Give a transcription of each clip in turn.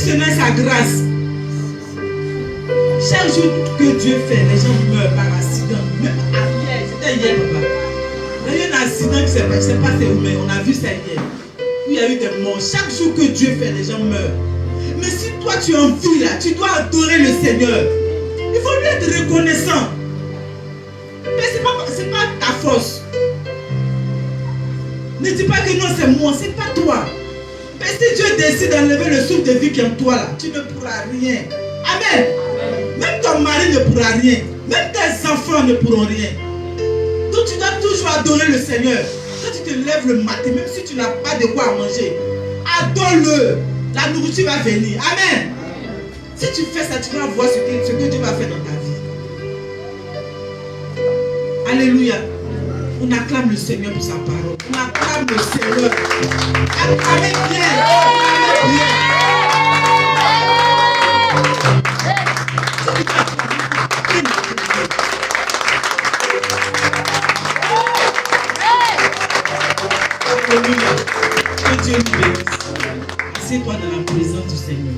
jeunesse à grâce. Chaque jour que Dieu fait, les gens meurent par accident. Même hier, c'était hier, papa. Il y a eu un accident qui s'est passé, je ne sais pas c'est où, mais on a vu ça hier. Il y a eu des morts. Chaque jour que Dieu fait, les gens meurent. Mais si toi tu es en vie là, tu dois adorer le Seigneur. Il faut lui être reconnaissant. Mais ce n'est pas ta force. Ne dis pas que non, c'est moi, c'est pas toi. Mais si Dieu décide d'enlever le souffle de vie qui est en toi là, tu ne pourras rien. Amen. Même ton mari ne pourra rien. Même tes enfants ne pourront rien. Donc tu dois toujours adorer le Seigneur. Quand tu te lèves le matin, même si tu n'as pas de quoi manger, adore-le. La nourriture va venir. Amen. Si tu fais ça, tu vas voir ce que Dieu va faire dans ta vie. Alléluia. On acclame le Seigneur pour sa parole. On acclame le Seigneur. Acclamez bien. Acclamez bien. Alléluia. Que Dieu nous bénisse. Assieds-toi dans la présence du Seigneur.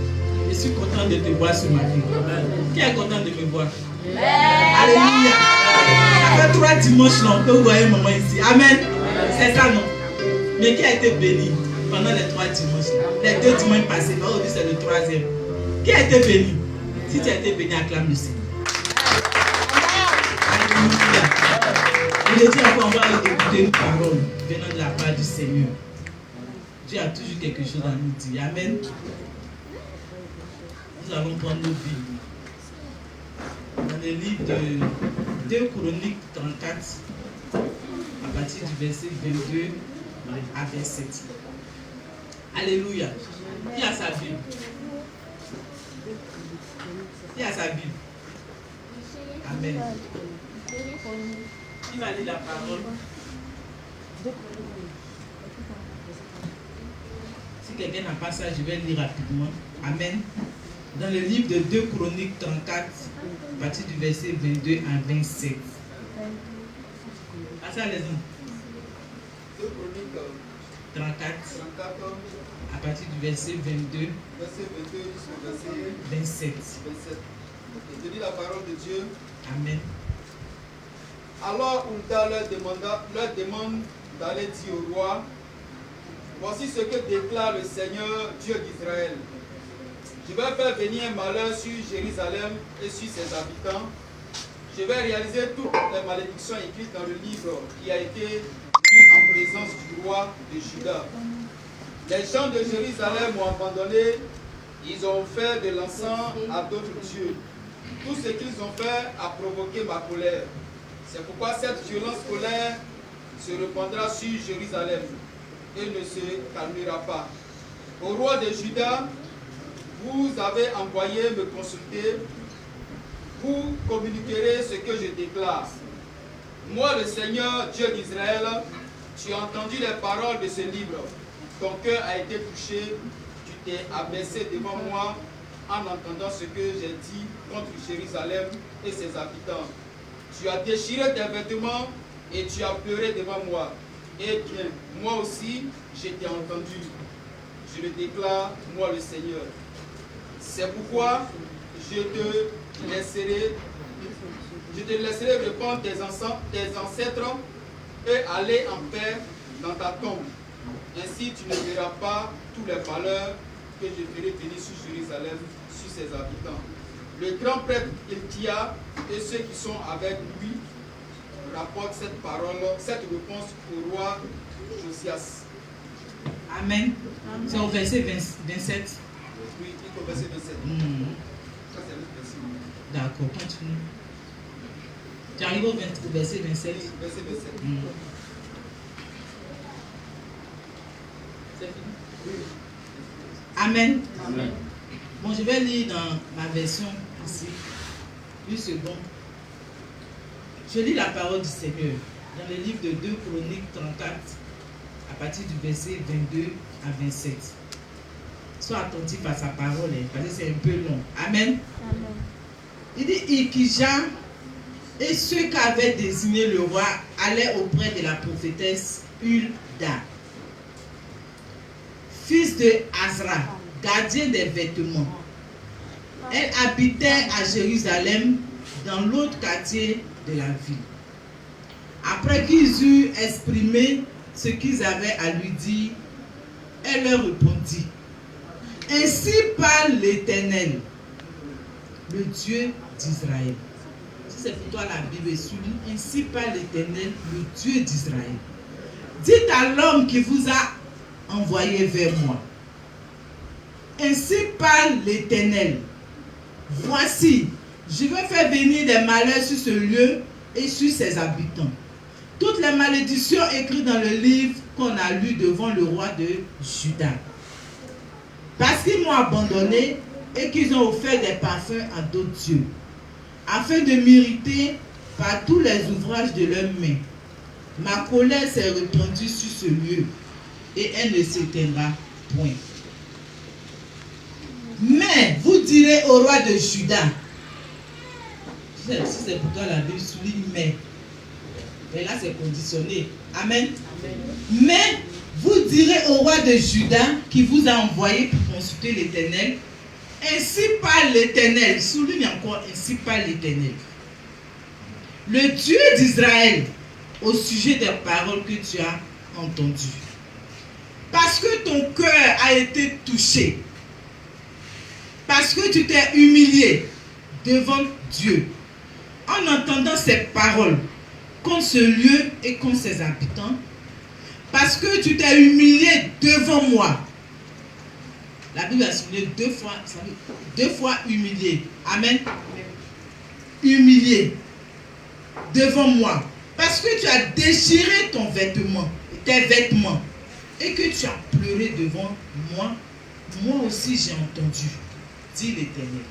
Je suis content de te voir ce matin. Qui est content de me voir? Alléluia. Ça fait 3 dimanches là que vous voyez maman ici. Amen. C'est ça non? Mais qui a été béni pendant les 3 dimanches là? Les 2 dimanches passés, aujourd'hui c'est le 3e. Qui a été béni? Si tu as été béni, acclame le Seigneur. Alléluia. Et je dis encore, on va écouter une parole venant de la part du Seigneur. Dieu a toujours quelque chose à nous dire. Amen. Nous allons prendre nos Bibles. Dans le livre de 2 Chroniques 34, à partir du verset 22 à 27. Alléluia. Qui a sa Bible? Qui a sa Bible? Amen. Qui va lire la parole? Si quelqu'un n'a pas ça, je vais lire rapidement. Amen. Dans le livre de 2 Chroniques 34, à partir du verset 22 à 27. À ça, les hommes. 2 Chroniques 34, à partir du verset 22, verset 22 jusqu'au verset 27. 27. Je lis la parole de Dieu. Amen. Alors Hulda leur demande d'aller dire au roi: voici ce que déclare le Seigneur, Dieu d'Israël. Je vais faire venir un malheur sur Jérusalem et sur ses habitants. Je vais réaliser toutes les malédictions écrites dans le livre qui a été lu en présence du roi de Juda. Les gens de Jérusalem m'ont abandonné. Ils ont fait de l'encens à d'autres dieux. Tout ce qu'ils ont fait a provoqué ma colère. C'est pourquoi cette violente colère se répandra sur Jérusalem et ne se calmera pas. Au roi de Juda, vous avez envoyé me consulter. Vous communiquerez ce que je déclare. Moi, le Seigneur, Dieu d'Israël, tu as entendu les paroles de ce livre. Ton cœur a été touché. Tu t'es abaissé devant moi en entendant ce que j'ai dit contre Jérusalem et ses habitants. Tu as déchiré tes vêtements et tu as pleuré devant moi. Eh bien, moi aussi, je t'ai entendu. Je le déclare, moi le Seigneur. C'est pourquoi je te laisserai répandre tes ancêtres et aller en paix dans ta tombe. Ainsi, tu ne verras pas tous les malheurs que je ferai venir sur Jérusalem, sur ses habitants. Le grand prêtre Hilkia et ceux qui sont avec lui rapportent cette parole, cette réponse au roi Josias. Amen. C'est au verset 27. Oui, au verset 27. Ça, c'est le verset. D'accord, continue. Tu arrives au verset 27. Verset 27. C'est fini? Oui. Amen. Amen. Bon, je vais lire dans ma version ici. Une seconde. Je lis la parole du Seigneur dans le livre de 2 Chroniques 34, à partir du verset 22 à 27. Sois attentif à sa parole, parce que c'est un peu long. Amen. Amen. Il dit: Ikija et ceux qu'avait désigné le roi allaient auprès de la prophétesse Hulda, fils de Azra, gardien des vêtements. Elle habitait à Jérusalem, dans l'autre quartier de la ville. Après qu'ils eurent exprimé ce qu'ils avaient à lui dire, elle leur répondit: ainsi parle l'Éternel, le Dieu d'Israël. Si c'est pour toi la Bible souligne, ainsi parle l'Éternel, le Dieu d'Israël. Dites à l'homme qui vous a envoyé vers moi: ainsi parle l'Éternel, voici, je vais faire venir des malheurs sur ce lieu et sur ses habitants. Toutes les malédictions écrites dans le livre qu'on a lu devant le roi de Juda. Parce qu'ils m'ont abandonné et qu'ils ont offert des parfums à d'autres dieux, afin de m'irriter par tous les ouvrages de leurs mains. Ma colère s'est répandue sur ce lieu et elle ne s'éteindra point. Mais vous direz au roi de Juda, si c'est pour toi la Bible souligne mais là c'est conditionné. Amen. Amen. Mais vous direz au roi de Juda qui vous a envoyé pour consulter l'Éternel, ainsi parle l'Éternel, souligne encore, ainsi parle l'Éternel, le Dieu d'Israël, au sujet des paroles que tu as entendues. Parce que ton cœur a été touché, parce que tu t'es humilié devant Dieu, en entendant ces paroles contre ce lieu et contre ses habitants, parce que tu t'es humilié devant moi. La Bible a souligné deux fois humilié. Amen. Humilié devant moi. Parce que tu as déchiré tes vêtements, et que tu as pleuré devant moi, moi aussi j'ai entendu, dit l'Éternel.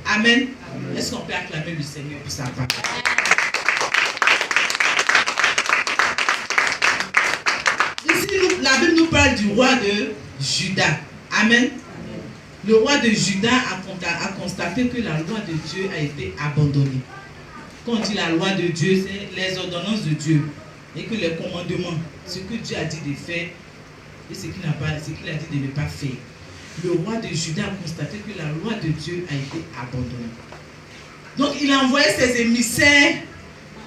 Amen. Amen. Est-ce qu'on peut acclamer le Seigneur pour sa parole? Ici, la Bible nous parle du roi de Juda. Amen. Amen. Le roi de Juda a constaté que la loi de Dieu a été abandonnée. Quand on dit la loi de Dieu, c'est les ordonnances de Dieu. Et que les commandements, ce que Dieu a dit de faire et ce qu'il a dit de ne pas faire. Le roi de Juda a constaté que la loi de Dieu a été abandonnée. Donc il a envoyé ses émissaires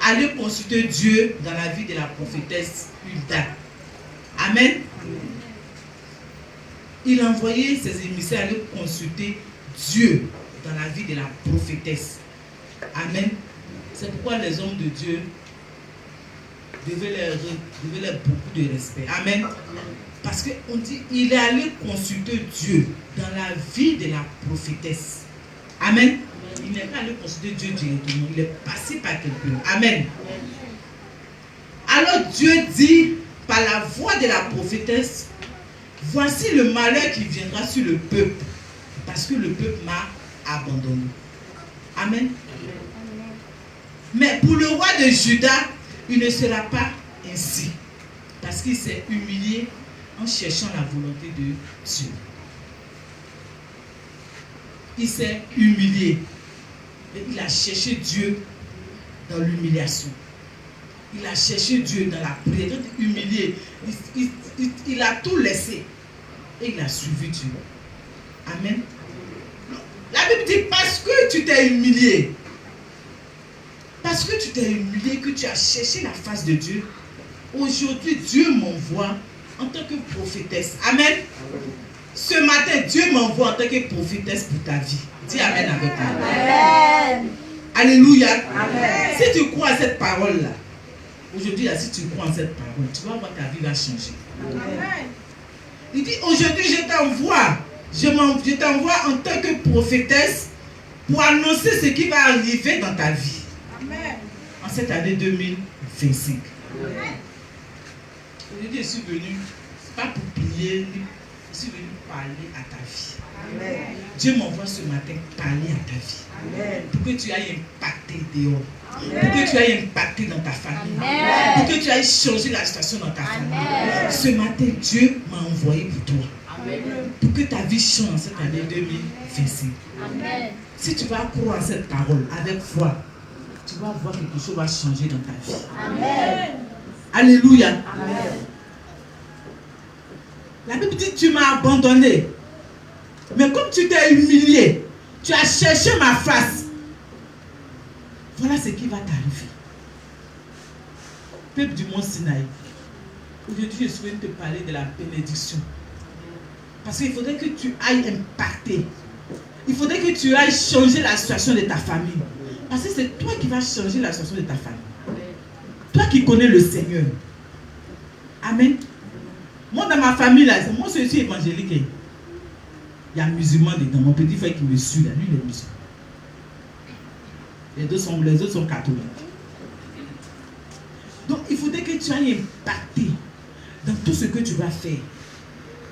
aller consulter Dieu dans la vie de la prophétesse Hulda. Amen. Il a envoyé ses émissaires aller consulter Dieu dans la vie de la prophétesse. Amen. C'est pourquoi les hommes de Dieu devaient leur beaucoup de respect. Amen. Parce qu'on dit, il est allé consulter Dieu dans la vie de la prophétesse. Amen. Il n'est pas allé consulter Dieu directement, il est passé par quelqu'un. Amen. Alors Dieu dit par la voix de la prophétesse: voici le malheur qui viendra sur le peuple, parce que le peuple m'a abandonné. Amen. Mais pour le roi de Juda, il ne sera pas ainsi, parce qu'il s'est humilié en cherchant la volonté de Dieu. Il s'est humilié. Et il a cherché Dieu dans l'humiliation. Il a cherché Dieu dans la prière. Donc, humilié, il a tout laissé. Et il a suivi Dieu. Amen. La Bible dit, parce que tu t'es humilié, parce que tu t'es humilié, que tu as cherché la face de Dieu, aujourd'hui Dieu m'envoie en tant que prophétesse. Amen. Ce matin, Dieu m'envoie en tant que prophétesse pour ta vie. Dis Amen avec moi. Amen. Alléluia. Amen. Si tu crois à cette parole-là, aujourd'hui, si tu crois en cette parole, tu vas voir ta vie va changer. Amen. Il dit, aujourd'hui, je t'envoie en tant que prophétesse pour annoncer ce qui va arriver dans ta vie. Amen. En cette année 2025. Amen. Aujourd'hui, je suis venu, pas pour prier, je suis venu parler à ta vie. Amen. Dieu m'envoie ce matin parler à ta vie. Amen. Pour que tu ailles impacter dehors. Amen. Pour que tu ailles impacter dans ta famille. Amen. Pour que tu ailles changer la situation dans ta famille. Amen. Ce matin, Dieu m'a envoyé pour toi. Amen. Pour que ta vie change cette année 2025. Amen. Si tu vas croire à cette parole avec foi, tu vas voir quelque chose va changer dans ta vie. Amen. Alléluia. Amen. La Bible dit, tu m'as abandonné. tu t'es humilié, tu as cherché ma face, voilà ce qui va t'arriver. Peuple du mont Sinaï, aujourd'hui je souhaite te parler de la bénédiction. Parce qu'il faudrait que tu ailles impacter. Il faudrait que tu ailles changer la situation de ta famille. Parce que c'est toi qui vas changer la situation de ta famille. Toi qui connais le Seigneur. Amen. Moi dans ma famille là, moi je suis évangélique. Il y a un musulman dedans. Mon petit frère qui me suit là, lui il est musulman. Les autres sont catholiques. Donc il faudrait que tu ailles impacter dans tout ce que tu vas faire.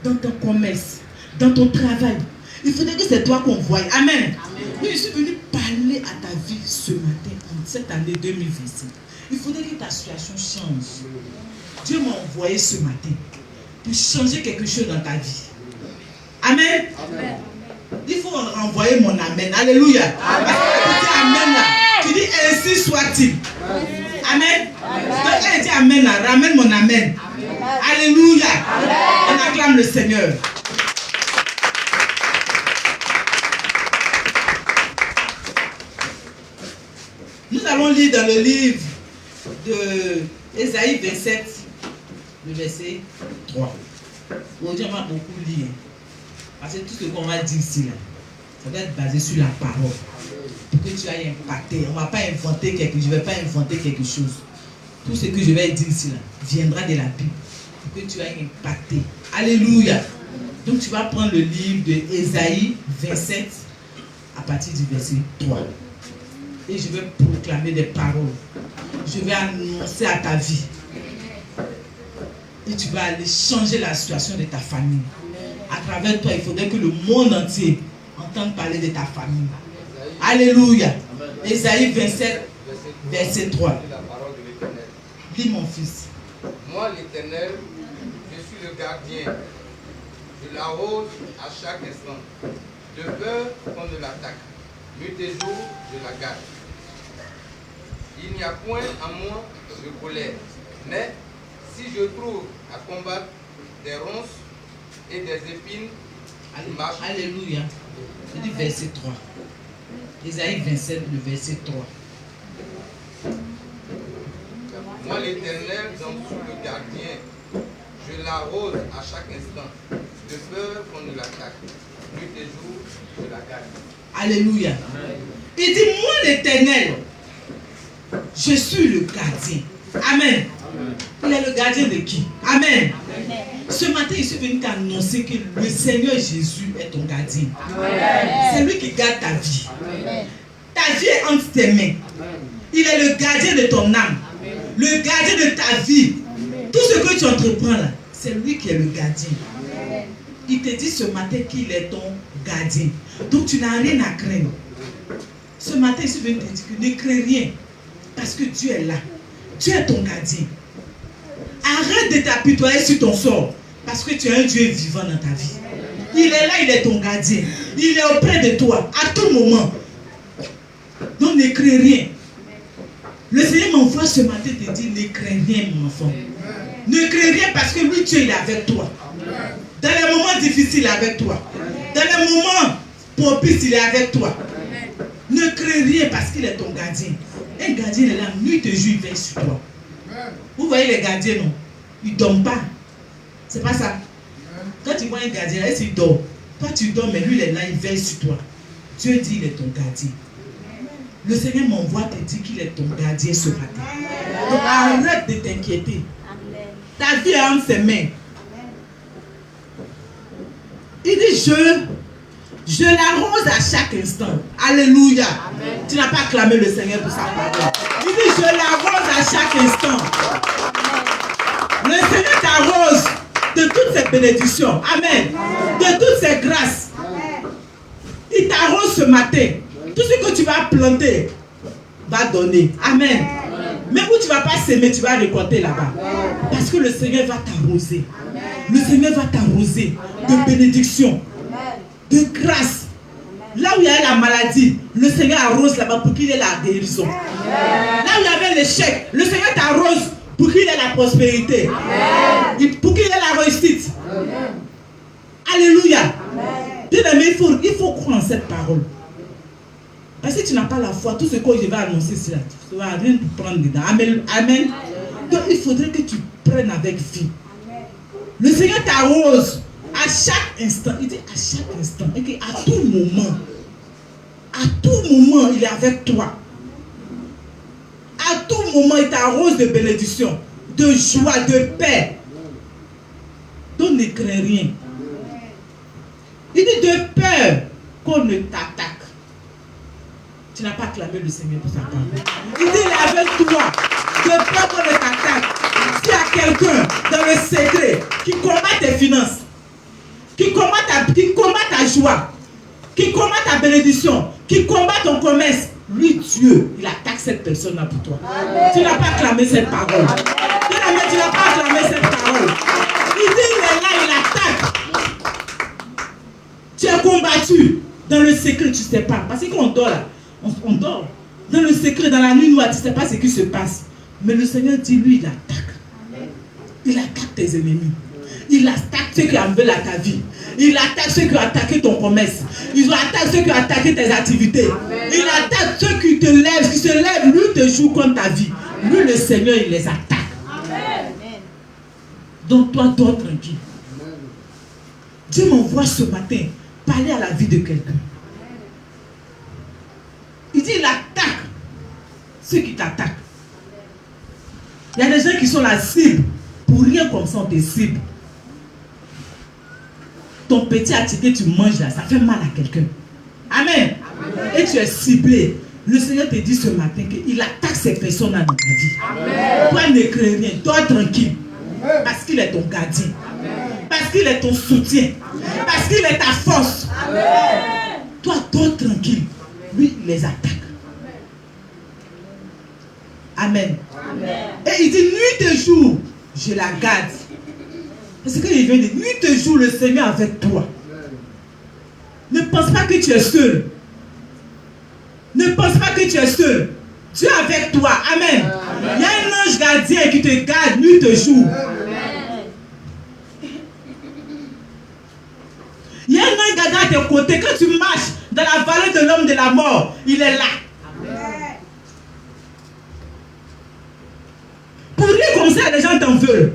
Dans ton commerce, dans ton travail. Il faudrait que c'est toi qu'on voie. Amen. Oui, je suis venu parler à ta vie ce matin, en cette année 2026. Il faudrait que ta situation change. Dieu m'a envoyé ce matin pour changer quelque chose dans ta vie. Amen. Amen. Il faut renvoyer mon amen. Alléluia. Amen. Tu dis amen là. Tu dis ainsi soit-il. Amen. Donc elle dit amen là. Ramène mon amen. Alléluia. On acclame le Seigneur. Nous allons lire dans le livre de Ésaïe 27, le verset 3. Aujourd'hui, on va beaucoup lire. Parce que tout ce qu'on va dire ici, là, ça doit être basé sur la parole. Pour que tu ailles impacter. On ne va pas inventer quelque chose. Je ne vais pas inventer quelque chose. Tout ce que je vais dire ici, là, viendra de la Bible. Pour que tu ailles impacter. Alléluia. Donc tu vas prendre le livre de Ésaïe 27 à partir du verset 3. Et je vais proclamer des paroles. Je vais annoncer à ta vie. Et tu vas aller changer la situation de ta famille. À travers toi, il faudrait que le monde entier entende parler de ta famille. Alléluia. Ésaïe 27, verset 3. Dis mon fils. Moi, l'Éternel, je suis le gardien. Je l'arrose à chaque instant. De peur qu'on ne l'attaque. Nuit et jour, je la garde. Il n'y a point en moi de colère. Mais si je trouve à combattre des ronces et des épines, Alléluia. Je dis verset 3. Ésaïe 27, le verset 3. Moi, l'Éternel, j'en suis le gardien. Je l'arrose à chaque instant. De peur qu'on ne l'attaque. Nuit et jour, je la garde. Alléluia. Il dit, moi l'Éternel, je suis le gardien. Amen. Il est le gardien de qui? Amen. Ce matin, je suis venu t'annoncer que le Seigneur Jésus est ton gardien. C'est lui qui garde ta vie. Ta vie est entre tes mains. Il est le gardien de ton âme. Le gardien de ta vie. Tout ce que tu entreprends là, c'est lui qui est le gardien. Il te dit ce matin qu'il est ton gardien. Donc tu n'as rien à craindre. Ce matin, je suis venu te dire que ne crains rien. Parce que Dieu est là. Dieu est ton gardien. Arrête de t'apitoyer sur ton sort. Parce que tu as un Dieu vivant dans ta vie. Il est là, il est ton gardien. Il est auprès de toi à tout moment. Donc ne crains rien. Le Seigneur m'envoie ce matin te dire ne crains rien mon enfant. Ne crains rien parce que lui Dieu il est avec toi. Dans les moments difficiles il est avec toi. Dans les moments propices il est avec toi. Ne crains rien parce qu'il est ton gardien. Un gardien est là, nuit et jour il veille sur toi. Vous voyez les gardiens non? Ils ne dorment pas. C'est pas ça. Quand tu vois un gardien, il dort. Toi tu dors mais lui il est là, il veille sur toi. Dieu dit il est ton gardien. Le Seigneur m'envoie te dire qu'il est ton gardien ce matin. Donc arrête de t'inquiéter. Ta vie est entre ses mains. Il dit je l'arrose à chaque instant. Alléluia. Amen. Tu n'as pas acclamé le Seigneur pour sa parole. Il dit je l'arrose à chaque instant. Le Seigneur t'arrose de toutes ses bénédictions. Amen. De toutes ses grâces. Il t'arrose ce matin. Tout ce que tu vas planter va donner. Amen. Même où tu ne vas pas s'aimer, tu vas récolter là-bas. Parce que le Seigneur va t'arroser. Le Seigneur va t'arroser de bénédictions, de grâce. Là où il y a la maladie, le Seigneur arrose là-bas pour qu'il ait la guérison. Là où il y avait l'échec, le Seigneur t'arrose pour qu'il ait la prospérité. Pour qu'il ait la réussite. Alléluia. Bien aimé, il faut croire en cette parole. Parce que si tu n'as pas la foi, tout ce que je vais annoncer, c'est là, tu ne vas rien te prendre dedans. Amen. Amen. Donc il faudrait que tu prennes avec vie. Le Seigneur t'arrose à chaque instant. Il dit à chaque instant. Et à tout moment, il est avec toi. À tout moment, il t'arrose de bénédiction, de joie, de paix. Donc ne crains rien. Il dit de peur qu'on ne t'attaque. Tu n'as pas clamé le Seigneur pour sa parole. Il dit il est avec toi. De peur qu'on ne t'attaque. S'il y a quelqu'un dans le secret qui combat tes finances, qui combat ta joie, qui combat ta bénédiction, qui combat ton commerce, lui, Dieu, il attaque cette personne-là pour toi. Amen. Tu n'as pas clamé cette parole. Tu n'as pas clamé cette parole. Il dit il est là, il attaque. Tu es combattu dans le secret, tu ne sais pas. Parce qu'on dort là, on dort. Dans le secret, dans la nuit noire, tu ne sais pas ce qui se passe. Mais le Seigneur dit, lui, il attaque. Il attaque tes ennemis. Il attaque ceux qui en veulent à ta vie. Il attaque ceux qui ont attaqué ton commerce. Il attaque ceux qui ont attaqué tes activités. Amen. Il attaque ceux qui te lèvent, qui se lèvent, lui te joue contre ta vie. Lui, le Seigneur, il les attaque. Amen. Donc toi, dors tranquille. Dieu m'envoie ce matin parler à la vie de quelqu'un. Il dit, il attaque ceux qui t'attaquent. Il y a des gens qui sont la cible. Pour rien comme ça, on te cible. Ton petit attiqué, tu manges là, ça fait mal à quelqu'un. Amen. Amen. Et tu es ciblé. Le Seigneur te dit ce matin qu'il attaque ces personnes-là dans ta vie. Amen. Toi, ne crains rien. Dors tranquille. Amen. Parce qu'il est ton gardien. Amen. Parce qu'il est ton soutien. Amen. Parce qu'il est ta force. Amen. Toi, dors tranquille. Lui, il les attaque. Amen. Amen. Et il dit, nuit et jour, je la garde. Parce qu'il vient de dire, nuit et jour, le Seigneur est avec toi. Ne pense pas que tu es seul. Ne pense pas que tu es seul. Dieu est avec toi. Amen. Amen. Il y a un ange gardien qui te garde nuit et jour. Amen. Il y a un ange gardien à tes côtés. Quand tu marches dans la vallée de l'homme de la mort, il est là. Amen. Pour rien comme ça, les gens t'en veulent.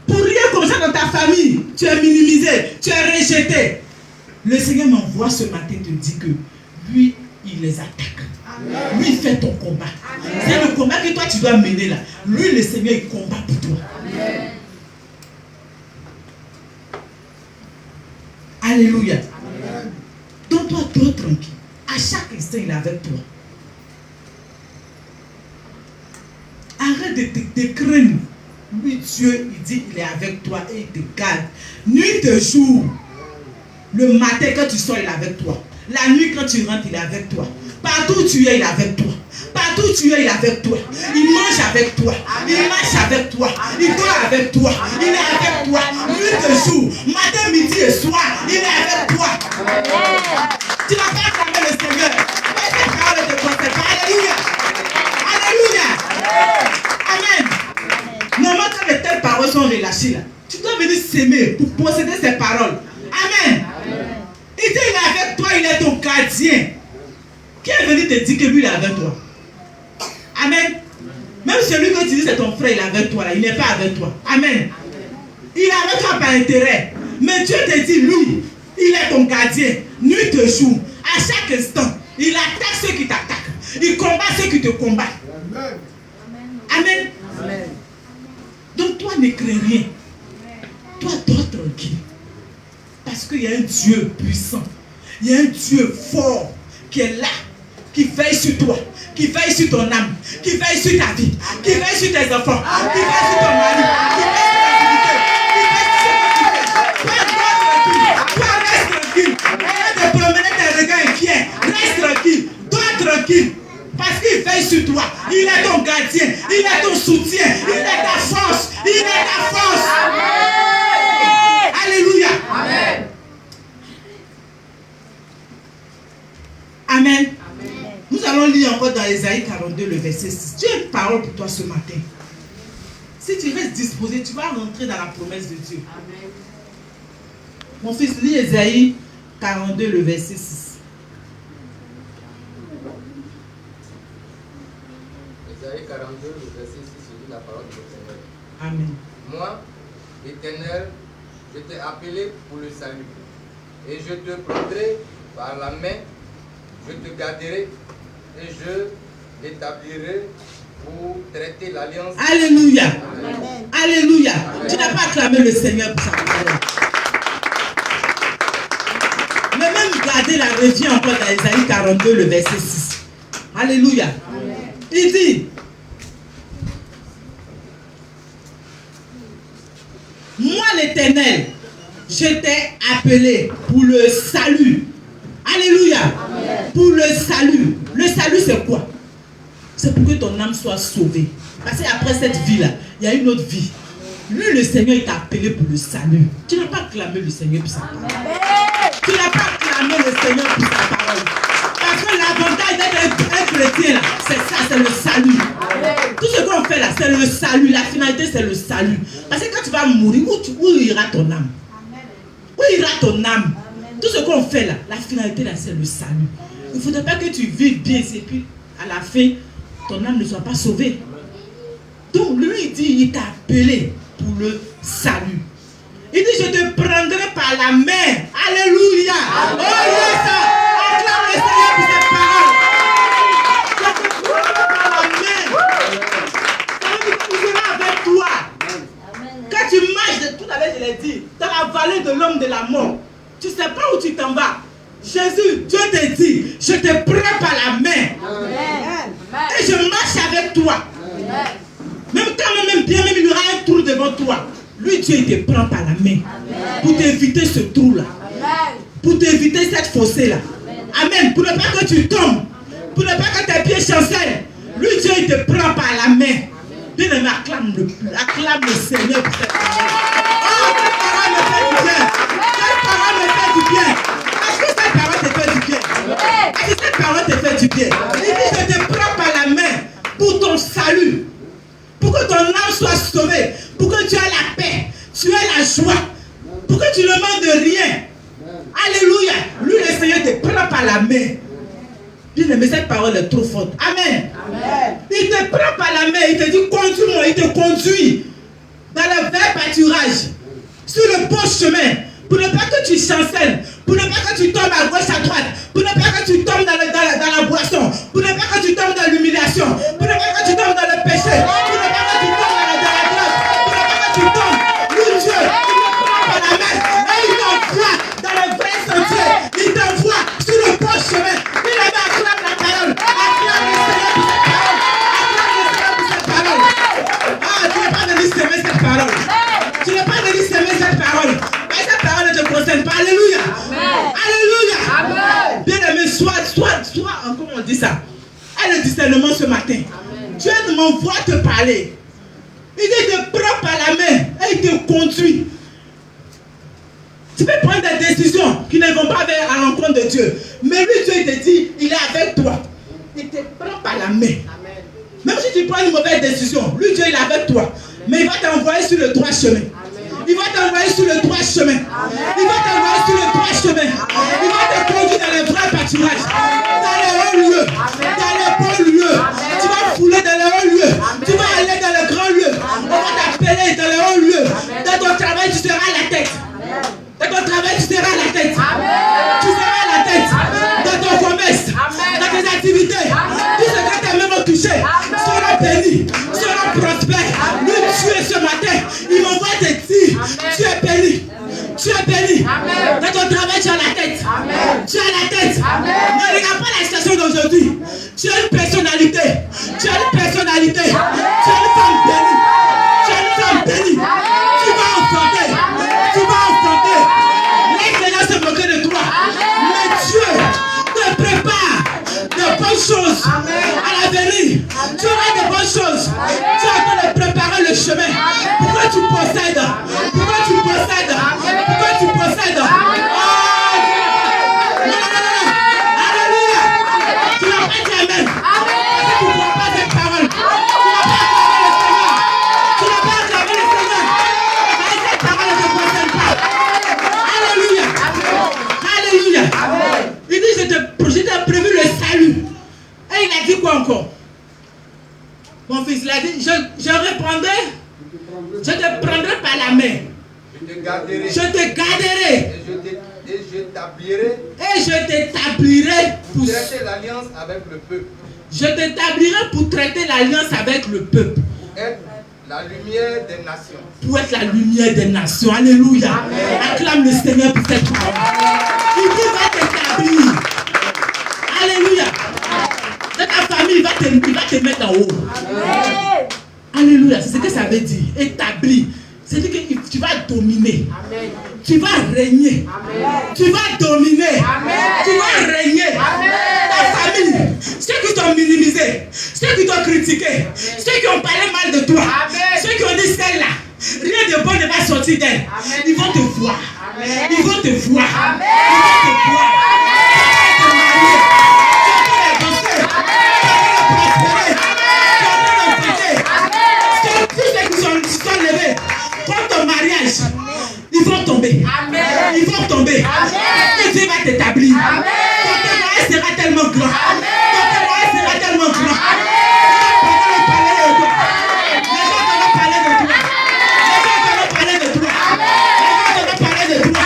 Pour rien comme ça dans ta famille, tu es minimisé, tu es rejeté. Le Seigneur m'envoie ce matin te dit que lui, il les attaque. Amen. Lui, il fait ton combat. C'est le combat que toi tu dois mener là. Lui, le Seigneur, il combat pour toi. Amen. Alléluia. Amen. Donc toi, dors tranquille. À chaque instant, il est avec toi. Arrête de te craindre. Lui, Dieu, il dit, il est avec toi et il te garde. Nuit et jour. Le matin, quand tu sors, il est avec toi. La nuit, quand tu rentres, il est avec toi. Partout où tu es, il est avec toi. Partout où tu es, il est avec toi. Il mange avec toi. Il marche avec toi. Il dort avec toi. Il est avec toi. Nuit et jour. Matin, midi et soir, il est avec toi. Tu n'as pas acclamé le Seigneur. Mais cette parole te concerne. Alléluia. Alléluia. Amen. Normalement, quand de telles paroles sont relâchées, là, tu dois venir s'aimer pour posséder ces paroles. Amen. Il dit, il est avec toi, il est ton gardien. Qui est venu te dire que lui, il est avec toi? Amen. Même celui que tu dis c'est ton frère, il est avec toi, là, il n'est pas avec toi. Amen. Il est avec toi par intérêt. Mais Dieu te dit, lui, il est ton gardien. Nuit et jour, à chaque instant, il attaque ceux qui t'attaquent. Il combat ceux qui te combattent. Amen. Amen. Amen. Donc toi, ne crains rien. Toi, dors tranquille. Parce qu'il y a un Dieu puissant. Il y a un Dieu fort qui est là, qui veille sur toi, qui veille sur ton âme, qui veille sur ta vie, qui veille sur tes enfants, qui veille sur ton mari, qui veille sur ta activité, qui veille sur ta activité. Toi, reste tranquille. Arrête de promener tes regards inquiets. Reste tranquille. Dors tranquille. Parce qu'il veille sur toi. Il est ton gardien. Il est ton soutien. Il est ta force. Il est ta force. Amen. Alléluia. Amen. Amen. Amen. Nous allons lire encore dans Ésaïe 42, le verset 6. Dieu a une parole pour toi ce matin. Si tu restes disposé, tu vas rentrer dans la promesse de Dieu. Amen. Mon fils, lis Ésaïe 42, le verset 6. Ésaïe 42, le verset 6, dit la parole de l'Éternel. Amen. Moi, l'Éternel, je t'ai appelé pour le salut. Et je te prendrai par la main, je te garderai et je l'établirai pour traiter l'alliance. Alléluia. Amen. Alléluia. Amen. Tu n'as pas acclamé le Seigneur pour sa parole. Mais même garder la revient encore dans Ésaïe 42, le verset 6. Alléluia. Amen. Il dit, moi l'Éternel, je t'ai appelé pour le salut. Alléluia. Amen. Pour le salut. Le salut c'est quoi? C'est pour que ton âme soit sauvée. Parce qu'après cette vie-là, il y a une autre vie. Lui, le Seigneur, il t'a appelé pour le salut. Tu n'as pas clamé le Seigneur pour sa parole. Tu n'as pas clamé le Seigneur pour sa parole. Parce que l'avantage d'être un chrétien, là, c'est ça, c'est le salut. Tout ce qu'on fait là, c'est le salut. La finalité, c'est le salut. Parce que quand tu vas mourir, où ira ton âme? Où ira ton âme? Tout ce qu'on fait là, la finalité là, c'est le salut. Il ne faudrait pas que tu vives bien, et puis à la fin, ton âme ne soit pas sauvée. Donc lui, il dit, il t'a appelé pour le salut. Il dit, je te prendrai par la main. Alléluia. Amen. Oh yes, acclame le Seigneur pour cette parole. Je te prendrai par la main. Ça veut dire qu'il sera avec toi. Quand tu marches, tout à l'heure je l'ai dit, dans la vallée de l'homme de la mort, tu ne sais pas où tu t'en vas. Jésus, Dieu te dit, je te prends par la main. Amen. Et je marche avec toi. Amen. Même quand même bien, même il y aura un trou devant toi. Lui, Dieu, il te prend par la main. Amen. Pour t'éviter ce trou-là. Pour t'éviter cette fossée-là. Amen. Pour ne pas que tu tombes. Pour ne pas que tes pieds chancellent. Lui, Dieu, il te prend par la main. Bien-aimé, acclame le Seigneur pour cette parole. Oh, cette parole me fait du bien. Cette parole me fait du bien. Est-ce que cette parole te fait du bien? Est-ce que cette parole te fait du bien? Il dit, je te prends par la main pour ton salut. Pour que ton âme soit sauvée. Pour que tu aies la paix. Tu aies la joie. Pour que tu ne manques de rien. Alléluia. Lui, le Seigneur te prend par la main. Bien-aimé, cette parole est trop forte. Amen. Amen. Il te prend par la main, il te dit conduis-moi, il te conduit dans le vert pâturage, sur le bon chemin, pour ne pas que tu chancelles, pour ne pas que tu tombes à gauche, à droite, pour ne pas que tu tombes dans la boisson, pour ne pas que tu tombes dans l'humiliation, pour ne pas que tu tombes dans le péché, pour ne pas que tu tombes dans la drogue, pour ne pas que tu tombes. Lui, Dieu, il te prend par la main et il t'envoie dans le vrai sentier, il t'envoie sur le bon chemin. Il avait acclame la parole, acclame le Seigneur pour cette parole, acclame le Seigneur pour cette parole. Ah, tu n'es pas venu s'aimer cette parole. Tu n'es pas venu s'aimer cette parole. Mais cette parole ne te concerne pas. Alléluia. Amen. Alléluia. Amen. Bien-aimé, sois, comment on dit ça? Aie le discernement ce matin. Amen. Dieu m'envoie te parler. Il dit, te prend par la main et il te conduit. Tu peux prendre des décisions qui ne vont pas à l'encontre de Dieu. Mais lui, Dieu, il te dit, il est avec toi. Il te prend par la main. Amen. Même si tu prends une mauvaise décision, lui, Dieu, il est avec toi. Amen. Mais il va t'envoyer sur le droit chemin. Amen. Il va t'envoyer sur le droit chemin. Amen. Il va t'envoyer sur le droit chemin. Amen. Il va te conduire dans les vrais pâturages. Dans les hauts lieux. Amen. Dans les bons lieux. Amen. Tu vas fouler dans les hauts lieux. Amen. Tu vas aller dans les grands lieux. Amen. On va t'appeler dans les hauts lieux. Amen. Dans ton travail, tu seras à la tête. Amen. Dans ton travail, tu seras à la tête. Amen. Tu seras à la tête. Amen. Dans ton commerce. Amen. Dans tes activités. Amen. Tout ce que tes mains vont toucher sera béni, sera prospère. Lui, Dieu, ce matin, il m'envoie te dire, tu es béni. Tu es béni. Amen. Dans ton travail, tu as la tête. Amen. Tu as la tête. Amen. Ne regarde pas la situation d'aujourd'hui. Tu as une personnalité. Tu as une personnalité. Amen. Tu es une femme bénie. Tu es une femme bénie. Amen. Tu vas enfanter. Tu vas enfanter. Laisse les gens se moquer de toi. Amen. Mais Dieu te prépare de bonnes choses. Amen. À l'avenir. Tu auras de bonnes choses. Amen. Tu es en train de préparer le chemin. Amen. Pourquoi tu possèdes? Pourquoi tu possèdes? Pourquoi tu possèdes? Alléluia. Tu n'as pas dit Amen. Tu ne crois pas cette parole. Tu n'as pas garderai. Je te garderai. Et je t'établirai. Et je t'établirai Pour traiter l'alliance avec le peuple. Je t'établirai pour traiter l'alliance avec le peuple. Pour être la lumière des nations. Pour être la lumière des nations. Alléluia. Acclame le Seigneur pour cette parole. Il va t'établir. Alléluia. Dans ta famille, il va te mettre en haut. Amen. Alléluia. C'est ce que ça veut dire. Établir. C'est-à-dire que tu vas dominer. Amen. Tu vas régner. Amen. Tu vas dominer. Amen. Tu vas régner. Amen. Ta famille, ceux qui t'ont minimisé, ceux qui t'ont critiqué, amen, ceux qui ont parlé mal de toi, amen, ceux qui ont dit celle-là, rien de bon ne va sortir d'elle. Ils vont te voir. Amen. Ils vont te voir. Amen. Ils vont te voir. Contre ton mariage, ils vont tomber. Amen. Ils vont tomber. Amen. Et Dieu va t'établir. Ton témoignage sera tellement grand. Amen. Ton témoignage sera tellement grand. Amen. Les gens vont parler de toi. Les gens vont parler de toi. Les gens vont parler de toi. Les gens vont parler de toi.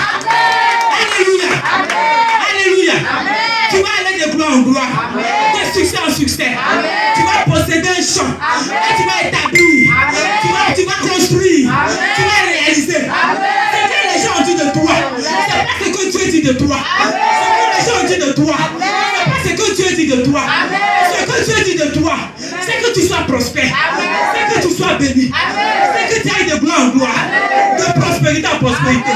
Alléluia. Alléluia. Tu vas aller de gloire en gloire. De succès en succès. Amen. Tu vas posséder un champ. Amen. Et tu vas établir. Amen. Tu vas construire. Amen. Tu vas réaliser. Amen. Ce que les gens ont dit de toi, c'est pas ce que Dieu dit de toi. Amen. Ce que les gens ont dit de toi, c'est pas ce que Dieu dit de toi. Amen. Ce que Dieu dit de toi, c'est que tu sois prospère. Amen. C'est que tu sois béni. Amen. C'est que tu ailles de gloire en gloire. Amen. De prospérité en prospérité.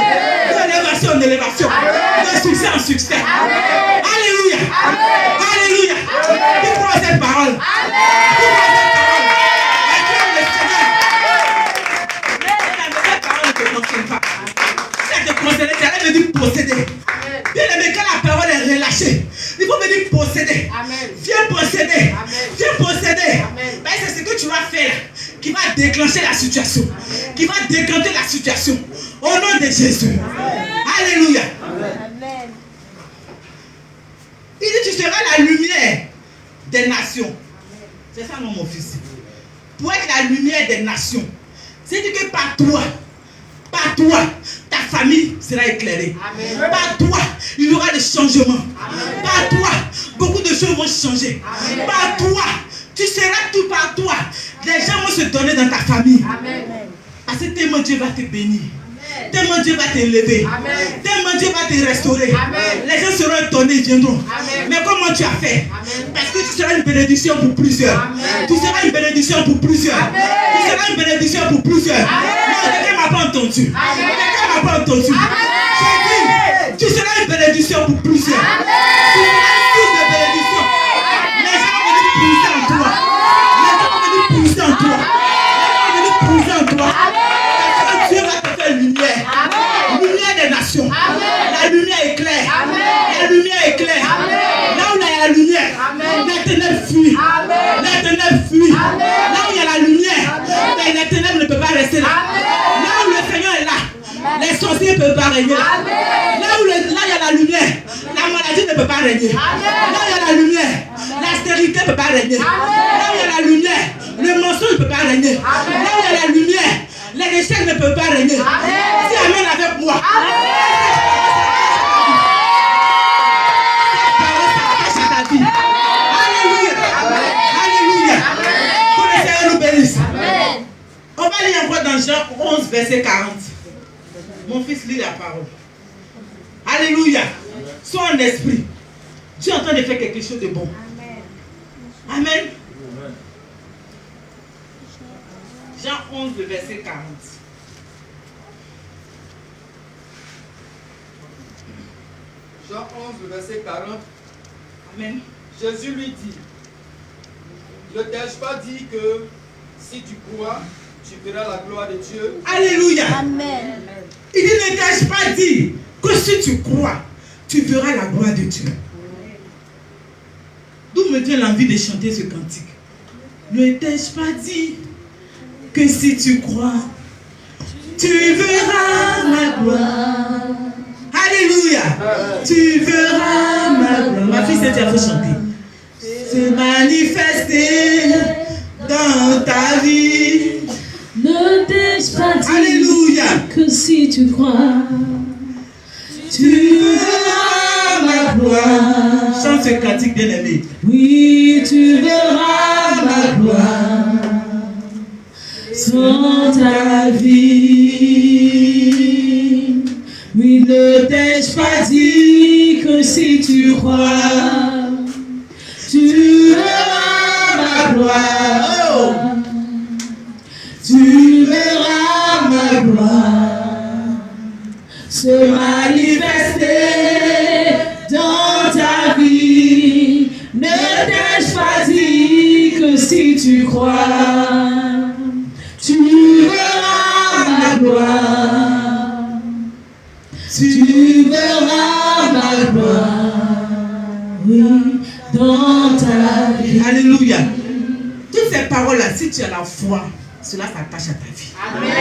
D'élévation en élévation. De succès en succès. Amen. Alléluia. Amen. Alléluia. Tu crois cette parole. Amen. Tu crois cette parole. Acclame le Seigneur. Cette parole ne te fonctionne pas. Si elle te posséder, elle veut dire posséder. Bien aimé, quand la parole est relâchée, il faut venir posséder. Amen. Viens posséder. Amen. Viens posséder. Ben, c'est ce que tu vas faire qui va déclencher la situation. Amen. Qui va déclencher la situation. Au nom de Jésus. Amen. Alléluia. Amen. Il dit, tu seras la lumière des nations. C'est ça, non, mon fils. Pour être la lumière des nations. C'est-à-dire que par toi, ta famille sera éclairée. Amen. Par toi, il y aura des changements. Amen. Par toi, beaucoup de choses vont changer. Amen. Par toi, tu seras tout par toi. Les gens vont se donner dans ta famille. Amen. Parce que tellement Dieu va te bénir. Amen. Tellement Dieu va t'élever. Tellement Dieu va te restaurer. Amen. Les gens seront étonnés, ils viendront. Amen. Mais comment tu as fait? Amen. Parce que tu seras une bénédiction pour plusieurs. Amen. Tu seras une bénédiction pour plusieurs. Amen. Tu seras une bénédiction pour plusieurs. Non, quelqu'un ne m'a pas entendu. Quelqu'un n'a pas entendu. J'ai dit, tu seras une bénédiction pour plusieurs. Amen. Tu seras une source de bénédiction. Les gens vont venir puiser en toi. Les gens vont venir puiser en toi. Les gens vont venir puiser en toi. Parce que Dieu va te faire lumière. Amen. Lumière des nations. Amen. La lumière éclaire. Amen. La lumière éclaire. Amen. Là où il y a la lumière, les ténèbres fuient. Les ténèbres fuient. Là où il y a la lumière, les ténèbres ne peuvent pas rester là. Amen. Là où le Seigneur est là, les sorciers ne peuvent pas régner. Là où il y a la lumière, la maladie ne peut pas régner. Là où il y a la lumière, la stérilité ne peut pas régner. Là où il y a la lumière, le mensonge ne peut pas régner. Là où il y a la lumière, les échecs ne peuvent pas régner. Si Amen avec moi. Cette parole s'attache à ta vie. Alléluia. Alléluia. Que le Seigneur nous bénisse. On va lire encore dans Jean 11, verset 40. Mon fils lit la parole. Alléluia. Sois en esprit. Dieu est en train de faire quelque chose de bon. Amen. Amen. Jean 11, verset 40. Jean 11, verset 40. Amen. Jésus lui dit, ne t'ai-je pas dit que si tu crois, tu verras la gloire de Dieu? Alléluia. Amen. Il dit, ne t'ai-je pas dit que si tu crois, tu verras la gloire de Dieu? D'où me vient l'envie de chanter ce cantique? Ne t'ai-je pas dit que si tu crois, tu verras ma gloire? Alléluia. Tu verras ma gloire. Ma fille, c'est à vous chanter. Se manifester dans ta vie. Ne t'ai-je pas dit Alléluia. que si tu crois, tu verras ma gloire. Chante ce cantique bien-aimé. Oui, tu verras ma gloire sans ta vie. Oui, ne t'ai-je pas dit que si tu crois, tu verras ma gloire. Tu verras ma gloire se manifester dans ta vie. Ne t'ai-je pas dit que si tu crois, tu verras ma gloire. Tu verras ma gloire, oui, dans ta vie. Alléluia. Toutes ces paroles-là, si tu as la foi, cela s'attache à ta vie. Amen.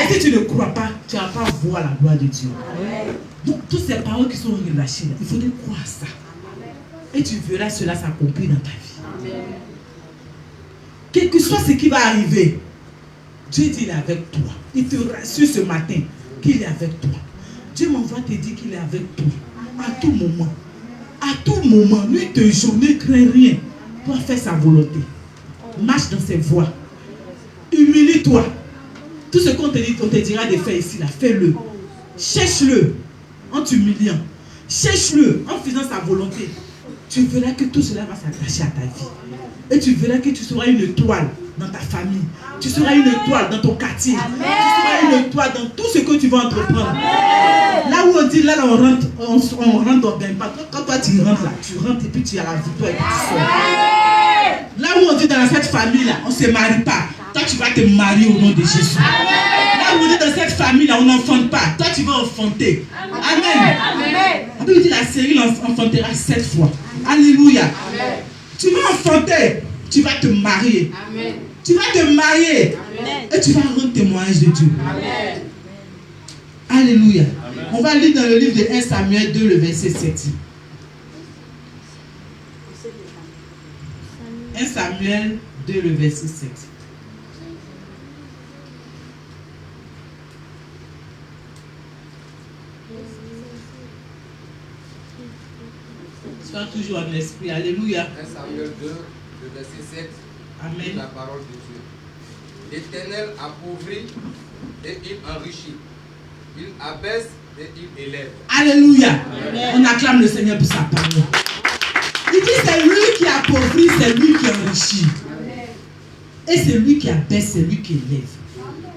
Et si tu ne crois pas, tu ne vas pas voir la gloire de Dieu. Amen. Donc, toutes ces paroles qui sont relâchées, il faudrait croire ça. Amen. Et tu verras cela s'accomplir dans ta vie. Amen. Quel que soit ce qui va arriver, Dieu dit qu'il est avec toi. Il te rassure ce matin qu'il est avec toi. Dieu m'envoie te dire qu'il est avec toi. À tout moment. À tout moment, nuit et jour, ne crains rien. Toi, fais sa volonté. Marche dans ses voies. Humilie-toi. Tout ce qu'on te dit, on te dira de faire ici, là, fais-le. Cherche-le en t'humiliant. Cherche-le en faisant sa volonté. Tu verras que tout cela va s'attacher à ta vie. Et tu verras que tu seras une étoile dans ta famille. Tu seras une étoile dans ton quartier. Amen. Tu seras une étoile dans tout ce que tu vas entreprendre. Amen. Là où on dit, là on rentre, on rentre, on gagne pas. Quand toi tu rentres là, tu rentres et puis tu as la victoire et puis tu sors. Là où on dit dans cette famille là, on ne se marie pas. Toi tu vas te marier au nom de Jésus. Amen. Là où on dit dans cette famille là, on n'enfante pas. Toi tu vas enfanter. Amen. Amen. On peut dire la série enfantera 7 fois. Alléluia. Amen. Tu vas enfanter, tu vas te marier. Amen. Tu vas te marier. Amen. Et tu vas rendre témoignage de Dieu. Amen. Alléluia. Amen. On va lire dans le livre de 1 Samuel 2, le verset 7. 1 Samuel 2, le verset 7. Sois toujours en esprit. Alléluia. 1 Samuel 2, le verset 7. Amen. La parole de Dieu. L'Éternel appauvrit et il enrichit. Il abaisse et il élève. Alléluia. Amen. On acclame le Seigneur pour sa parole. Il dit c'est lui qui appauvrit, c'est lui qui enrichit. Amen. Et c'est lui qui abaisse, c'est lui qui élève. Amen.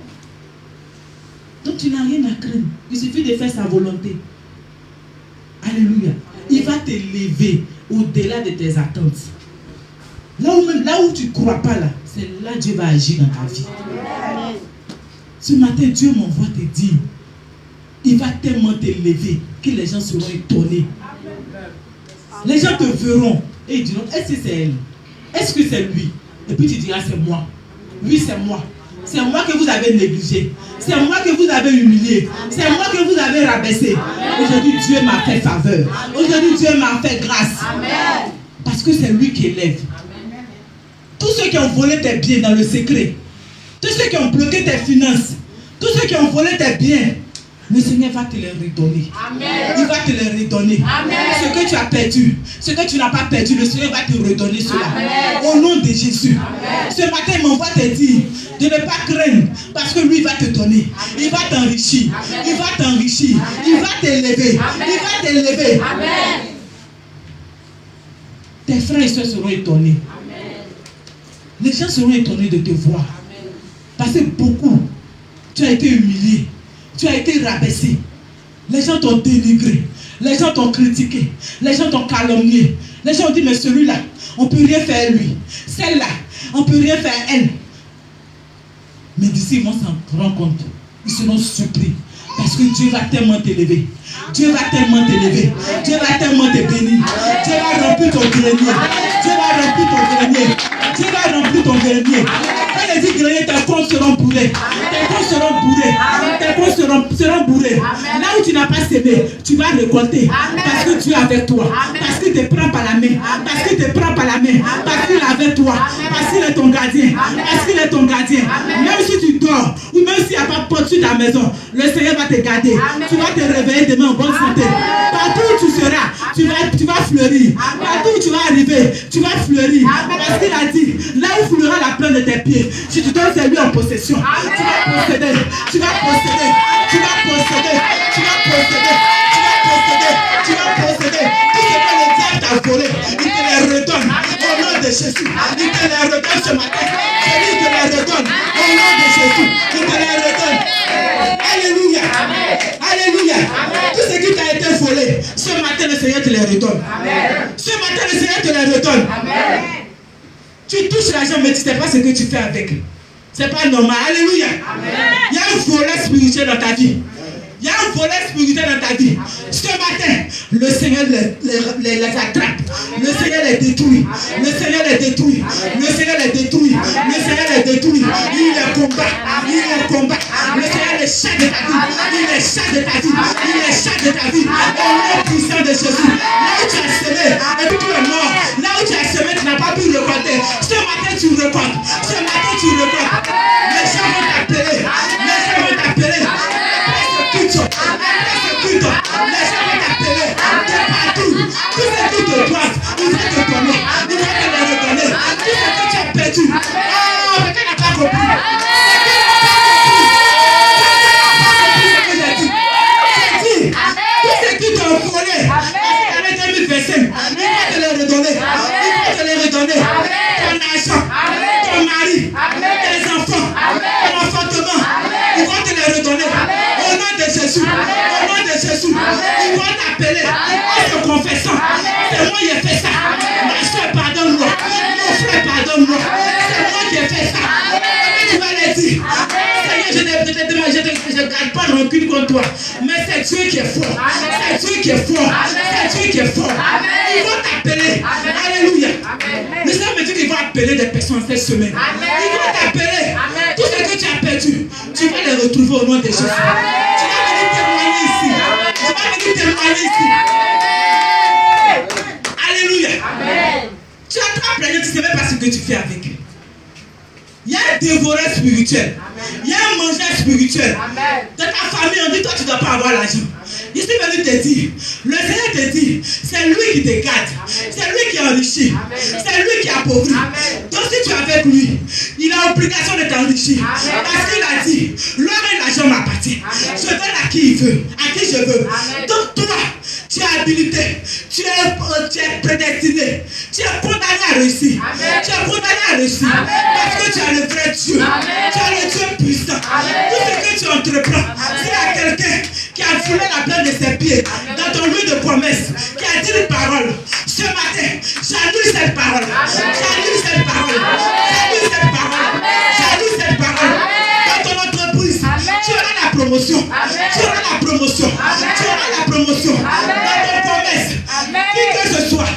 Donc tu n'as rien à craindre. Il suffit de faire sa volonté. Alléluia. Il va t'élever au-delà de tes attentes. Là où tu ne crois pas, là, c'est là que Dieu va agir dans ta vie. Amen. Ce matin, Dieu m'envoie te dire, il va tellement t'élever que les gens seront étonnés. Amen. Les gens te verront et ils diront, est-ce que c'est elle? Est-ce que c'est lui? Et puis tu diras, c'est moi. Oui, c'est moi. C'est moi que vous avez négligé. C'est moi que vous avez humilié. C'est moi que vous avez rabaissé. Aujourd'hui, Dieu m'a fait faveur. Aujourd'hui, Dieu m'a fait grâce. Amen. Parce que c'est lui qui élève. Amen. Tous ceux qui ont volé tes biens dans le secret, tous ceux qui ont bloqué tes finances, tous ceux qui ont volé tes biens, le Seigneur va te les redonner. Amen. Il va te les redonner. Amen. Ce que tu as perdu, ce que tu n'as pas perdu, le Seigneur va te redonner cela. Amen. Au nom de Jésus. Amen. Ce matin, il m'envoie te dire de ne pas craindre parce que lui va te donner. Amen. Il va t'enrichir. Amen. Il va t'enrichir. Amen. Il va t'élever. Amen. Il va t'élever. Amen. Tes frères et soeurs seront étonnés. Amen. Les gens seront étonnés de te voir. Amen. Parce que beaucoup, tu as été humilié. Tu as été rabaissé. Les gens t'ont dénigré. Les gens t'ont critiqué. Les gens t'ont calomnié. Les gens ont dit, mais celui-là, on ne peut rien faire lui. Celle-là, on ne peut rien faire elle. Mais d'ici, ils vont s'en rendre compte. Ils seront surpris. Parce que Dieu va tellement t'élever. Dieu va tellement t'élever. Dieu va tellement te bénir. Dieu va remplir ton grenier. Dieu va remplir ton grenier. Dieu va remplir ton grenier. Quand il dit grenier, tes comptes seront bourrés. Tes comptes seront bourrés. Tes comptes seront bourrés. Là où tu n'as pas semé, tu vas récolter. Parce que Dieu est avec toi. Parce qu'il te prend par la main. Parce qu'il te prend par la main. Parce qu'il est avec toi. Parce qu'il est ton gardien. Parce qu'il est ton gardien. Même si tu dors, ou même s'il n'y a pas de porte, sur ta maison. Le Seigneur va te garder. Amen. Tu vas te réveiller demain en bonne santé. Partout où tu seras, tu vas fleurir. Partout où tu vas arriver, tu vas fleurir. Parce qu'il a dit, là où fleura la plante de tes pieds, si tu donnes celui en possession, tu vas posséder. Tu vas posséder. Tu vas posséder. Tu vas posséder. Tu vas posséder. Tu vas posséder. Tout ce que le diable t'a volé, il te les redonne. Au nom de Jésus, il te les redonne ce matin. Celui te les redonne. Au nom de Jésus, il te les redonne. Alléluia. Alléluia. Tout ce qui t'a été volé, ce matin le Seigneur te les redonne. Ce matin le Seigneur te les redonne. Tu touches l'argent, mais tu ne sais pas ce que tu fais avec. C'est pas normal. Alléluia. Il y a un volet spirituel dans ta vie. Il y a un volet spirituel dans ta vie. Ce matin, le Seigneur les attrape. Le Seigneur les détruit. Le Seigneur les détruit. Le Seigneur les détruit. Le Seigneur les détruit. Il les combat. Il les combat. Le Seigneur les chasse de ta vie. Il les chasse de ta vie. Il les chasse de ta vie. Au nom puissant de Jésus. Là où tu as semé, et puis tu es mort. Là où tu as semé, tu n'as pas pu récolter. Ce matin, tu récoltes. Ce matin, tu récoltes. Les gens vont t'appeler. Les gens vont t'appeler. Les gens vont t'appeler de partout. Tout ce qui te doivent, ils vont te donner. Ils vont te les redonner. Tout ce que tu as perdu. Oh, quelqu'un n'a pas compris. Tout ce qui t'ont volé, avec l'année 2025, ils vont te les redonner. Ils vont te les redonner. Ton argent, ton mari, tes enfants, ton enfantement, ils vont te les redonner. Au nom de Jésus, au nom de Jésus, ils vont t'appeler en te confessant. C'est moi qui ai fait ça. Ma soeur, pardonne-moi. Mon frère, pardonne-moi. C'est moi qui ai fait ça. Et tu vas les dire. Seigneur, je ne garde pas de rancune contre toi. Mais c'est Dieu qui est fort. C'est Dieu qui est fort. C'est Dieu qui est fort. Ils vont t'appeler. Alléluia. Le Seigneur me dit qu'ils vont appeler des personnes cette semaine. Ils vont t'appeler. Tout ce que tu as perdu, tu vas les retrouver au nom de Jésus. Tu vas venir témoigner ici. Tu vas venir témoigner ici. Alléluia. Tu attrapes les gens, tu ne sais même pas ce que tu fais avec. Il y a un dévoreur spirituel. Il y a un mangeur spirituel. Dans ta famille, on dit toi tu ne dois pas avoir l'argent. Je suis venu te dire, le Seigneur te dit, c'est lui qui te garde. C'est lui qui enrichit. C'est lui qui appauvrit. Donc si tu es avec lui, il a l'obligation de t'enrichir. Parce qu'il a dit, l'or et l'argent m'appartiennent. Je donne à qui il veut, à qui je veux. Donc toi, tu es habilité, tu es prédestiné, tu es condamné à réussir. Tu es condamné à réussir. Parce que tu as le vrai Dieu. Tu as le Dieu puissant. Tout ce que tu entreprends, s'il y a quelqu'un qui a foulé la plante de ses pieds dans ton lieu de promesse, qui a dit une parole, ce matin, j'annule cette parole. J'annule cette parole. J'annule cette parole. J'annule cette parole. Dans ton entreprise, tu auras la promotion. Tu auras la promotion. Tu auras la promotion. Dans ton commerce, qui que ce soit,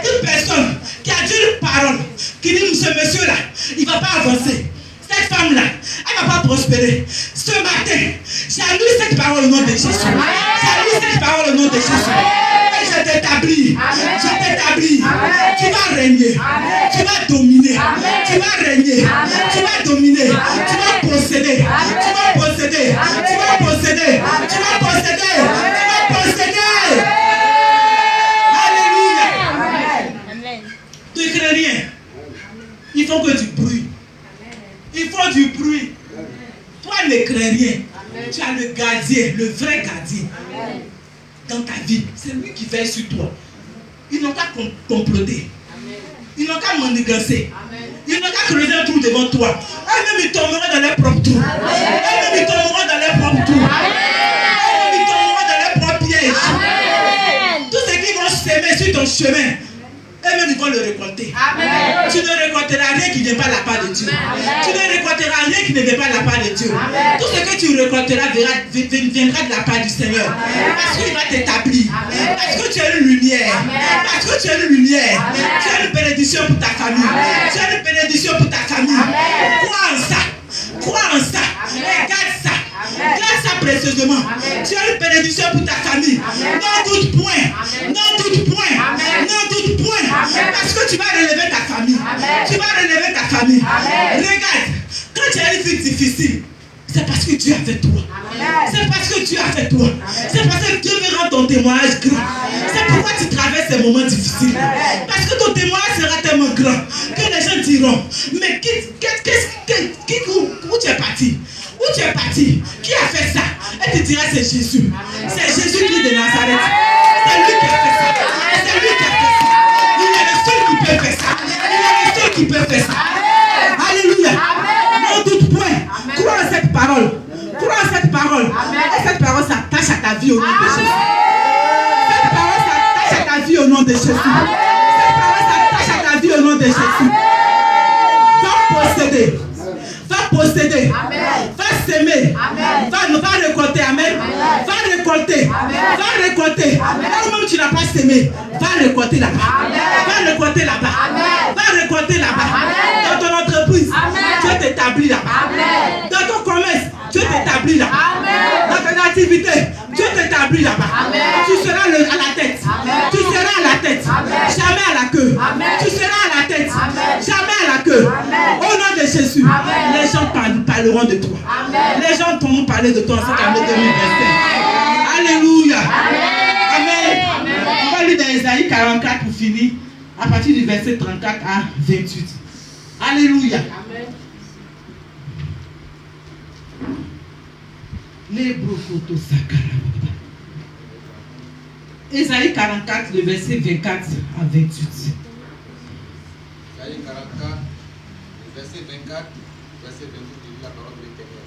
toute personne qui a dit une parole, qui dit ce monsieur-là, il ne va pas avancer. Cette femme-là, elle ne va pas prospérer. Ce matin, j'annule cette parole au nom de Jésus. J'annule cette parole au nom de Jésus. Et je t'établis. Je t'établis. Tu vas régner. Tu vas dominer. Tu vas régner. Tu vas dominer. Tu vas posséder. Tu vas posséder. Tu vas posséder. Tu vas posséder. Tu vas posséder. Alléluia. Tu ne crées rien. Il faut que tu bruis. Il faut du bruit. Toi ne crains rien. Tu as le gardien, le vrai gardien. Dans ta vie. C'est lui qui veille sur toi. Ils n'ont qu'à comploter. Ils n'ont qu'à manigancer. Ils n'ont qu'à creuser un trou devant toi. Eux-mêmes ils tomberont dans leurs propres trous. Eux-mêmes ils tomberont dans leurs propres trous. Eux-mêmes ils tomberont dans leurs propres pièges. Tout ce qu'ils vont s'aimer sur ton chemin, eux-mêmes ils vont le récolter. Tu ne récolteras rien qui ne vient pas de la part de Dieu. Tu ne récolteras rien qui ne vient pas de la part de Dieu. Tout ce que tu récolteras viendra de la part du Seigneur. Parce qu'il va t'établir. Parce que tu es une lumière. Parce que tu es une lumière. Tu es une bénédiction pour ta famille. Tu es une bénédiction pour ta famille. Crois en ça. Crois en ça. Et garde ça. Garde ça précieusement. Tu as une bénédiction pour ta famille. Non doute point. Non doute point. Non doute point. Parce que tu vas relever ta famille. Tu vas relever ta famille. Regarde, quand tu as une vie difficile, c'est parce que Dieu est avec toi. C'est parce que Dieu est avec toi. C'est parce que Dieu veut rendre ton témoignage grand. C'est pourquoi tu traverses ces moments difficiles. Parce que ton témoignage sera tellement grand que les gens diront, mais où tu es parti? Où tu es parti? Qui a fait ça? Et tu diras, c'est Jésus. C'est Jésus-Christ de Nazareth. C'est lui qui a fait ça. C'est lui qui a fait ça. Il est le seul qui peut faire ça. Il est le seul qui peut faire ça. Alléluia. N'en doute point. Crois en cette parole. Crois en cette parole. Et cette parole s'attache à ta vie au nom de Jésus. Cette parole s'attache à ta vie au nom de Jésus. Cette parole s'attache à ta vie au nom de Jésus. Va posséder. Va posséder. Va s'aimer. Va récolter. Amen. Va récolter. Va récolter. Là où même tu n'as pas s'aimé, va récolter là-bas. Va récolter là-bas. Va récolter là-bas. Dans ton entreprise, Dieu t'établit là-bas. Dans ton commerce, Dieu t'établit là-bas. Dans ton activité, Dieu t'établit là-bas. Tu seras à la tête. Tu seras à la tête. Jamais à la queue. Tu seras à la tête. Jamais à la queue. Au nom de Jésus, les gens parleront de toi. Les gens t'ont parlé de toi en cette année 2025. Alléluia. Amen. On va lire dans Isaïe 44 pour finir, à partir du verset 34 à 28. Alléluia. Les brocotos sakara. Isaïe 44, le verset 24 à 28. Isaïe 44, le verset 24, verset 28, la parole de l'Éternel.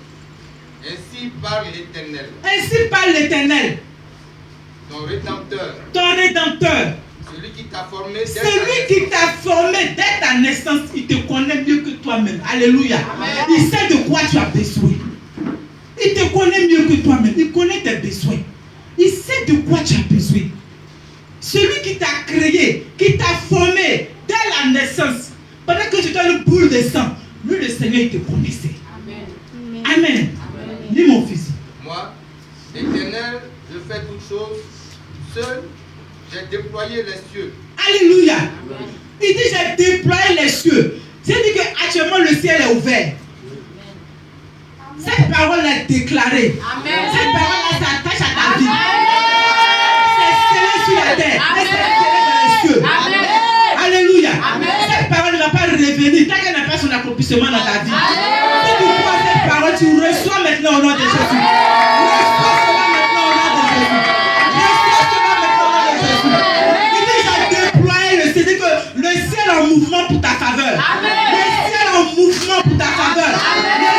Ainsi parle l'Éternel. Ainsi parle l'Éternel. Ton Rédempteur. Ton Rédempteur. Celui qui t'a formé dès ta naissance, il te connaît mieux que toi-même. Alléluia. Amen. Il sait de quoi tu as besoin. Il te connaît mieux que toi-même. Il connaît tes besoins. Il sait de quoi tu as besoin. Celui qui t'a créé, qui t'a formé dès la naissance, pendant que tu étais une boule de sang, lui le Seigneur il te connaissait. Amen. Amen. Lis mon fils. Moi, l'Éternel, je fais toutes choses. Seul, j'ai déployé les cieux. Alléluia. Amen. Il dit j'ai déployé les cieux. C'est-à-dire qu'actuellement le ciel est ouvert. Cette parole est déclarée. Amen. Cette parole s'attache à ta vie. C'est scellé sur la terre. Et c'est scellé dans les cieux. Amen. Alléluia. Amen. Cette parole ne va pas revenir tant qu'elle n'a pas son accomplissement dans ta vie. C'est pourquoi cette parole tu reçois maintenant au nom de Jésus. Reçois cela maintenant au nom de Jésus. Reçois cela maintenant au nom de Jésus. Il dit j'ai déployé le ciel. C'est-à-dire que le ciel est en mouvement pour ta faveur. Amen. Le ciel est en mouvement pour ta faveur. Amen.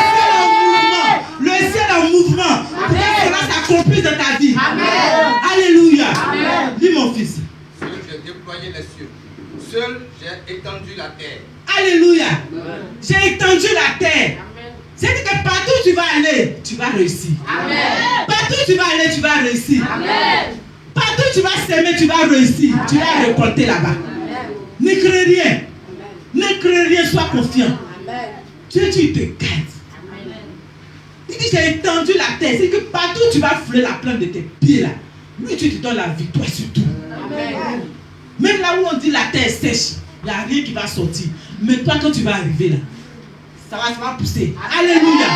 Le ciel en mouvement pour que cela s'accomplisse dans ta vie. Amen. Alléluia. Amen. Dis mon fils. Seul j'ai déployé les cieux. Seul j'ai étendu la terre. Alléluia. J'ai étendu la terre. C'est-à-dire que partout où tu vas aller, tu vas réussir. Amen. Partout où tu vas aller, tu vas réussir. Amen. Partout où tu vas s'aimer, tu vas réussir. Amen. Tu vas récolter là-bas. Ne crains rien. Amen. Ne crains rien, sois confiant. Amen. Dieu, tu te gardes. Il dit j'ai étendu la terre. C'est que partout où tu vas fouler la plante de tes pieds là, lui tu te donnes la victoire sur tout. Amen. Même là où on dit la terre sèche, il n'y a rien qui va sortir. Mais toi quand tu vas arriver là, ça va pousser. Alléluia.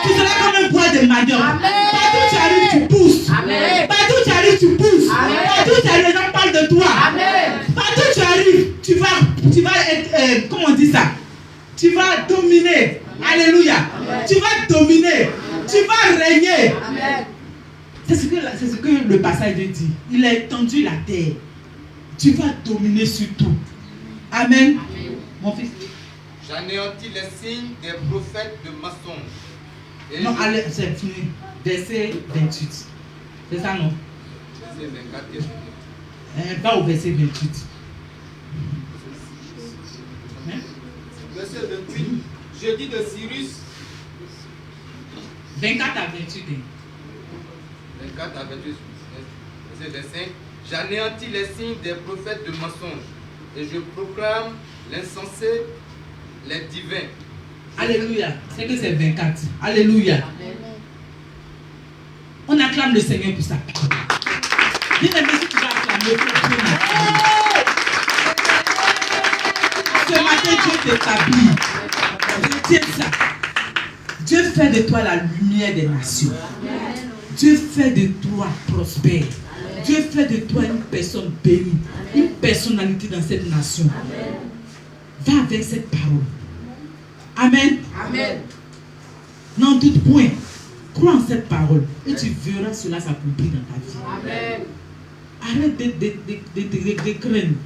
Tu seras comme un bois de manioc. Partout où tu arrives, tu pousses. Amen. Partout où tu arrives, tu pousses. Amen. Partout où tu arrives, les gens parlent de toi. Amen. Partout où tu arrives, tu vas être, comment on dit ça? Tu vas dominer. Alléluia. Amen. Tu vas dominer. Tu vas régner. Amen. C'est ce que le passage dit. Il a étendu la terre. Tu vas dominer sur tout. Amen. Amen. Mon fils. J'anéantis les signes des prophètes de mensonges. Non, allez, c'est fini. Verset 28. C'est ça, non? Verset 24 et 29. Pas au verset 28. Amen. Verset 28. Je dis de Cyrus. 24 à 28. 24 à 28. Verset 25. J'anéantis les signes des prophètes de mensonges. Et je proclame l'insensé, les divins. Alléluia. C'est que c'est 24. Alléluia. Amen. On acclame le Seigneur pour ça. Dis-le, si tu vas acclamer. Ce matin, Dieu t'établit. Retiens ça. Dieu fait de toi la lumière des nations. Dieu fait de toi prospère. Dieu fait de toi une personne bénie, une personnalité dans cette nation. Va avec cette parole. Amen. Amen. N'en doute point. Crois en cette parole et tu verras cela s'accomplir dans ta vie. Amen. Arrête de craindre.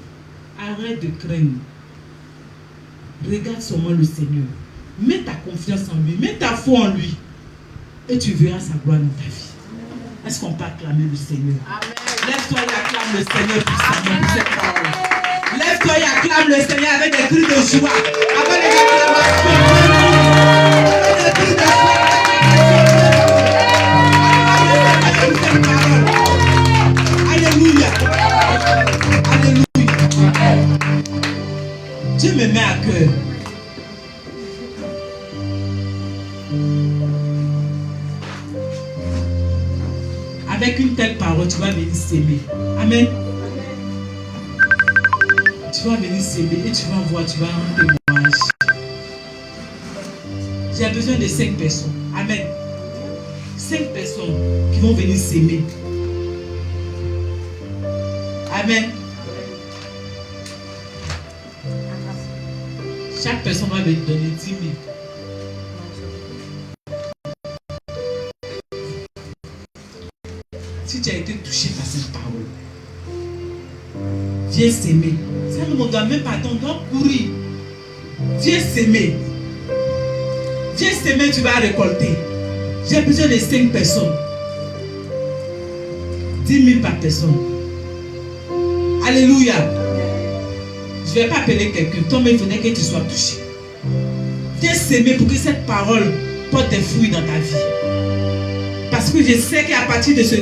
Arrête de craindre. Regarde seulement le Seigneur. Mets ta confiance en lui. Mets ta foi en lui. Et tu verras sa gloire dans ta vie. Est-ce qu'on peut acclamer le Seigneur? Amen. Lève-toi et acclame le Seigneur puissamment pour cette parole. Lève-toi et acclame le Seigneur avec des cris de joie. Avec des acclamations. Avec des cris de joie. Alléluia. Alléluia. Dieu me met à cœur. Avec une telle parole, tu vas venir s'aimer. Amen. Tu vas venir s'aimer et tu vas voir, tu vas rendre témoignage. J'ai besoin de 5 personnes. Amen. 5 personnes qui vont venir s'aimer. Amen. Chaque personne va me donner 10 000. Si tu as été touché par cette parole, viens s'aimer. Ça ne me doit même pas attendre, on doit courir. Viens s'aimer. Viens s'aimer, tu vas récolter. J'ai besoin de 5 personnes. 10 000 par personne. Alléluia. Je ne vais pas appeler quelqu'un. Toi, mais il faudrait que tu sois touché. Viens s'aimer pour que cette parole porte des fruits dans ta vie. Parce que je sais qu'à partir de ce